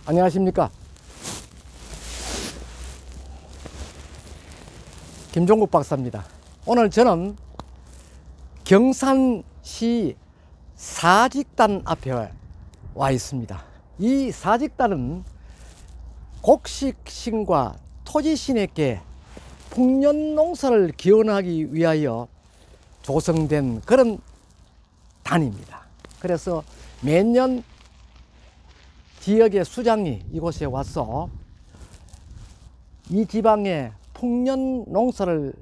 안녕하십니까. 김종국 박사입니다. 오늘 저는 경산시 사직단 앞에 와 있습니다. 이 사직단은 곡식신과 토지신에게 풍년농사를 기원하기 위하여 조성된 그런 단입니다. 그래서 매년 지역의 수장이 이곳에 와서 이 지방의 풍년 농사를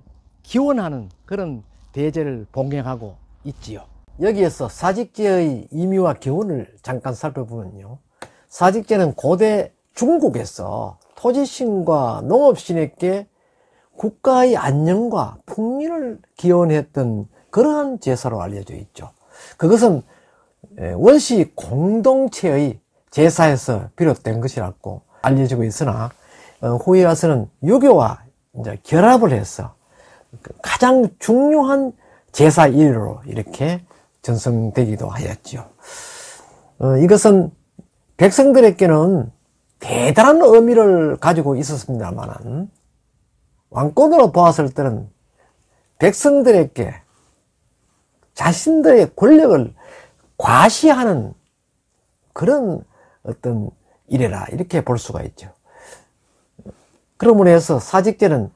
기원하는 그런 대제를 봉행하고 있지요. 여기에서 사직제의 의미와 기원을 잠깐 살펴보면요, 사직제는 고대 중국에서 토지신과 농업신에게 국가의 안녕과 풍년을 기원했던 그러한 제사로 알려져 있죠. 그것은 원시 공동체의 제사에서 비롯된 것이라고 알려지고 있으나 후에 와서는 유교와 이제 결합을 해서 가장 중요한 제사 일로 이렇게 전승되기도 하였죠. 이것은 백성들에게는 대단한 의미를 가지고 있었습니다만 왕권으로 보았을 때는 백성들에게 자신들의 권력을 과시하는 그런 어떤 일이라 이렇게 볼 수가 있죠. 그러므로 해서 사직제는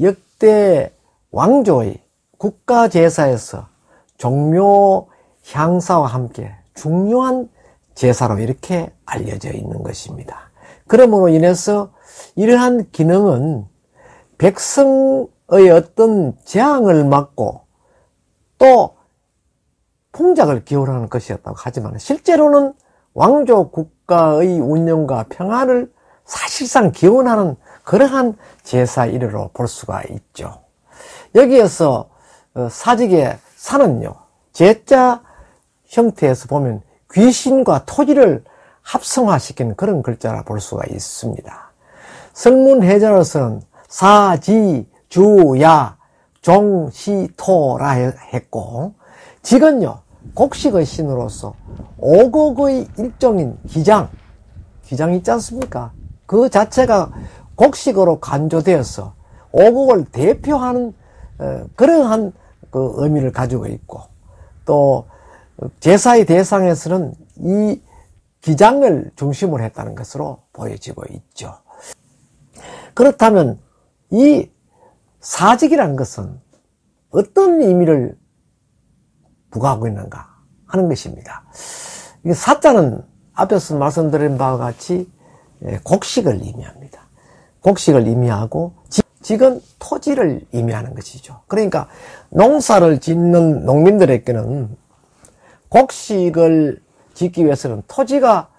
역대 왕조의 국가제사에서 종묘 향사와 함께 중요한 제사로 이렇게 알려져 있는 것입니다. 그러므로 인해서 이러한 기능은 백성의 어떤 재앙을 막고 또 풍작을 기원하는 것이었다고 하지만 실제로는 왕조 국가의 운영과 평안을 사실상 기원하는 그러한 제사 일으로 볼 수가 있죠. 여기에서 사직의 산은요, 제자 형태에서 보면 귀신과 토지를 합성화시킨 그런 글자라 볼 수가 있습니다. 성문해자로서는 사지, 주, 야, 종, 시, 토라 했고, 직은요, 곡식의 신으로서 오곡의 일종인 기장이 있지 않습니까? 그 자체가 곡식으로 간조되어서 오곡을 대표하는 그러한 그 의미를 가지고 있고, 또 제사의 대상에서는 이 기장을 중심으로 했다는 것으로 보여지고 있죠. 그렇다면 이 사직이라는 것은 어떤 의미를 부과하고 있는가 하는 것입니다. 이 사자는 앞에서 말씀드린 바와 같이 곡식을 의미합니다. 곡식을 의미하고 직은 토지를 의미하는 것이죠. 그러니까 농사를 짓는 농민들에게는 곡식을 짓기 위해서는 토지가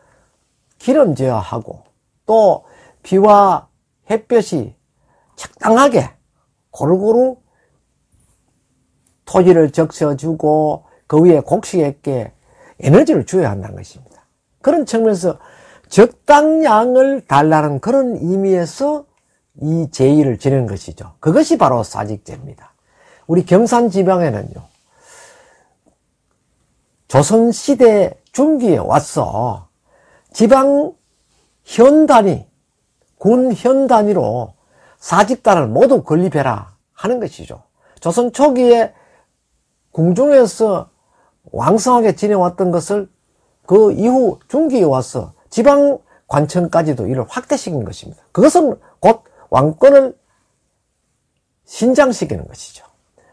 기름져야 하고 또 비와 햇볕이 적당하게 고루고루 토지를 적셔주고 그 위에 곡식에게 에너지를 줘야 한다는 것입니다. 그런 측면에서 적당량을 달라는 그런 의미에서 이 제의를 지내는 것이죠. 그것이 바로 사직제입니다. 우리 경산 지방에는요, 조선시대 중기에 와서 지방 현단위, 군 현단위로 사직단을 모두 건립해라 하는 것이죠. 조선 초기에 궁중에서 왕성하게 지내왔던 것을 그 이후 중기에 와서 지방 관청까지도 이를 확대시킨 것입니다. 그것은 곧 왕권을 신장시키는 것이죠.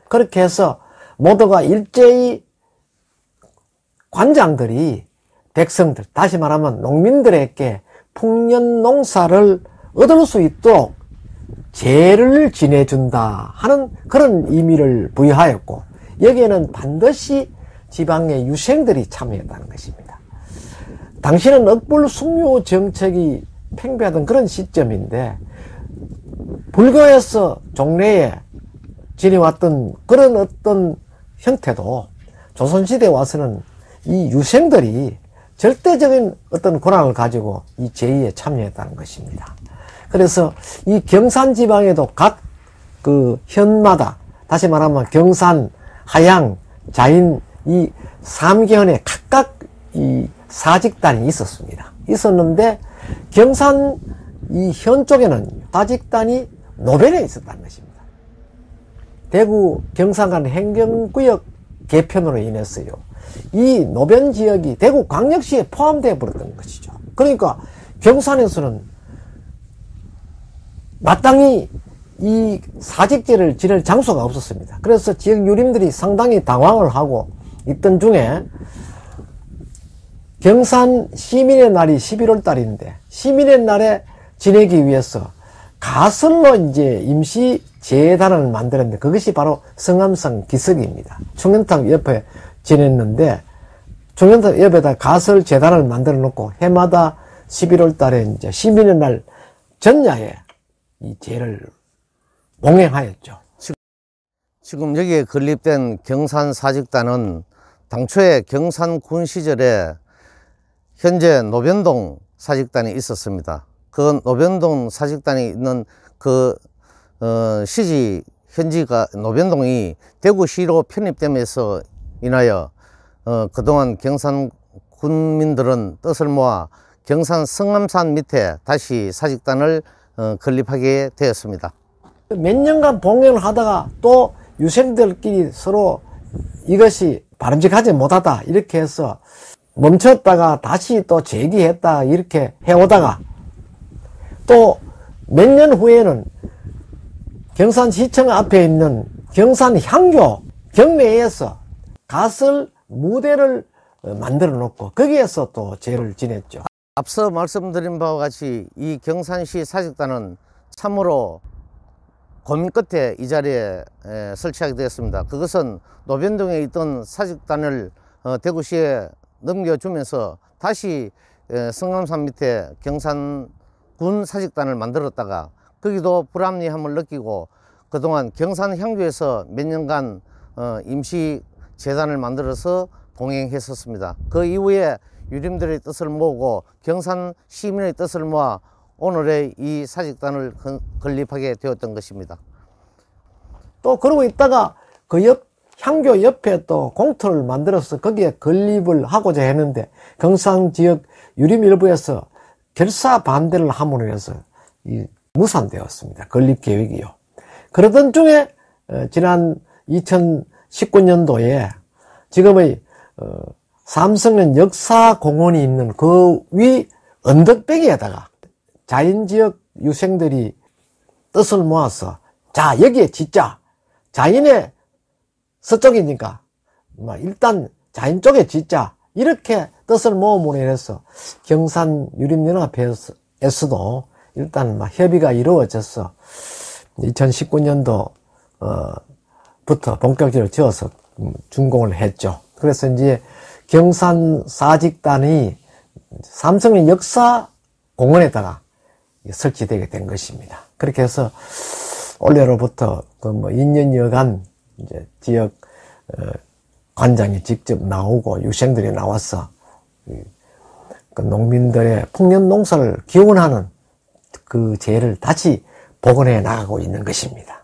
그렇게 해서 모두가 일제히 관장들이 백성들, 다시 말하면 농민들에게 풍년 농사를 얻을 수 있도록 제를 지내준다 하는 그런 의미를 부여하였고, 여기에는 반드시 지방의 유생들이 참여했다는 것입니다. 당시는 억불 숙묘 정책이 팽배하던 그런 시점인데, 불교에서 종래에 지내왔던 그런 어떤 형태도 조선시대에 와서는 이 유생들이 절대적인 어떤 권한을 가지고 이 제의에 참여했다는 것입니다. 그래서 이 경산 지방에도 각 그 현마다, 다시 말하면 경산, 하양, 자인 이 3개헌에 각각 이 사직단이 있었습니다. 있었는데 경산 이 현 쪽에는 사직단이 노변에 있었다는 것입니다. 대구 경산간 행정구역 개편으로 인해서요, 이 노변 지역이 대구 광역시에 포함되어 버렸던 것이죠. 그러니까 경산에서는 마땅히 이 사직제를 지낼 장소가 없었습니다. 그래서 지역 유림들이 상당히 당황을 하고 있던 중에 경산 시민의 날이 11월 달인데 시민의 날에 지내기 위해서 가설로 이제 임시 재단을 만들었는데 그것이 바로 성암산 기석입니다. 청년탕 옆에 지냈는데 청년탕 옆에다 가설 재단을 만들어 놓고 해마다 11월 달에 이제 시민의 날 전야에 이 제를 봉행하였죠. 지금 여기에 건립된 경산사직단은 당초에 경산군 시절에 현재 노변동 사직단이 있었습니다. 그 노변동 사직단이 있는 그 시지 현지가 노변동이 대구시로 편입됨에서 인하여 그동안 경산 군민들은 뜻을 모아 경산 성암산 밑에 다시 사직단을 건립하게 되었습니다. 몇 년간 봉행을 하다가 또 유생들끼리 서로 이것이 바람직하지 못하다 이렇게 해서 멈췄다가 다시 또 재기했다 이렇게 해오다가 또 몇 년 후에는 경산시청 앞에 있는 경산향교 경내에서 가설 무대를 만들어 놓고 거기에서 또 제를 지냈죠. 앞서 말씀드린 바와 같이 이 경산시 사직단은 참으로 고민 끝에 이 자리에 설치하게 되었습니다. 그것은 노변동에 있던 사직단을 대구시에 넘겨주면서 다시 성암산 밑에 경산군 사직단을 만들었다가 거기도 불합리함을 느끼고 그동안 경산향교에서 몇 년간 임시 재단을 만들어서 봉행했었습니다. 그 이후에 유림들의 뜻을 모으고 경산 시민의 뜻을 모아 오늘의 이 사직단을 건립하게 되었던 것입니다. 또 그러고 있다가 그 옆 향교 옆에 또 공터를 만들어서 거기에 건립을 하고자 했는데 경산 지역 유림 일부에서 결사 반대를 함으로 해서 무산되었습니다. 건립 계획이요. 그러던 중에 지난 2019년도에 지금의 삼성은 역사공원이 있는 그 위 언덕배기에다가 자인지역 유생들이 뜻을 모아서 자 여기에 짓자. 자인의 서쪽이니까 일단 자인 쪽에 짓자. 이렇게 뜻을 모음으로 인해서 경산 유림연합회에서도 일단 협의가 이루어져서 2019년도 부터 본격적으로 지어서 준공을 했죠. 그래서 이제 경산 사직단이 삼성의 역사공원에다가 설치되게 된 것입니다. 그렇게 해서 올해로부터 그 2년여간 이제 지역 관장이 직접 나오고 유생들이 나와서 그 농민들의 풍년 농사를 기원하는 그 제를 다시 복원해 나가고 있는 것입니다.